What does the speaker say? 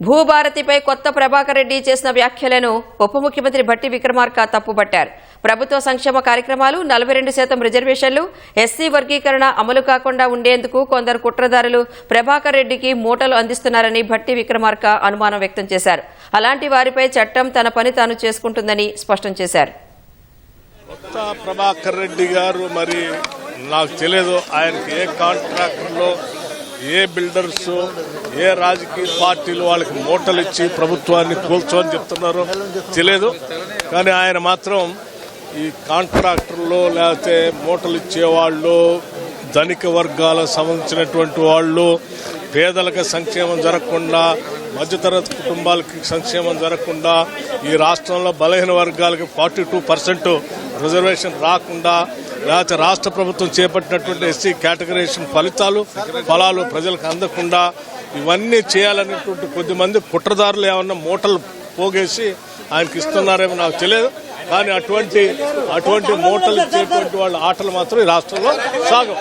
భూభారతిపై కొత్త ప్రభాకర్ రెడ్డి చేసిన వ్యాఖ్యలను ఉప ముఖ్యమంత్రి భట్టి విక్రమార్క తప్పుపట్టారు. ప్రభుత్వ సంక్షేమ కార్యక్రమాలు 42% రిజర్వేషన్లు, ఎస్సీ వర్గీకరణ అమలు కాకుండా ఉండేందుకు కొందరు కుట్రదారులు ప్రభాకర్ రెడ్డికి మూటలు అందిస్తున్నారని భట్టి విక్రమార్క అనుమానం వ్యక్తం చేశారు. అలాంటి వారిపై చట్టం తన పని తాను చేసుకుంటుందని స్పష్టం చేశారు. ప్రభాకర్ రెడ్డి గారు మరి నాకు తెలియదు ఆయనకి ఏ కాంట్రాక్టర్లో ఏ బిల్డర్స్ ఏ రాజకీయ పార్టీలు వాళ్ళకి మూటలు ఇచ్చి ప్రభుత్వాన్ని కూల్చోని చెప్తున్నారో తెలియదు. కానీ ఆయన మాత్రం ఈ కాంట్రాక్టర్లు లేకపోతే మూటలు ఇచ్చేవాళ్ళు, ధనిక వర్గాలకు సంబంధించినటువంటి వాళ్ళు, పేదలకు సంక్షేమం జరగకుండా, మధ్యతరగతి కుటుంబాలకి సంక్షేమం జరగకుండా, ఈ రాష్ట్రంలో బలహీన వర్గాలకి 42% రిజర్వేషన్ రాకుండా, లేకపోతే రాష్ట్ర ప్రభుత్వం చేపట్టినటువంటి ఎస్సీ కేటగరైజేషన్ ఫలాలు ప్రజలకు అందకుండా ఇవన్నీ చేయాలనేటువంటి కొద్దిమంది కుట్రదారులు ఏమన్నా మూటలు పోగేసి ఆయనకి ఇస్తున్నారేమో నాకు తెలియదు. కానీ అటువంటి మూటలు ఇచ్చేటువంటి వాళ్ళ ఆటలు మాత్రం ఈ రాష్ట్రంలో సాగవు.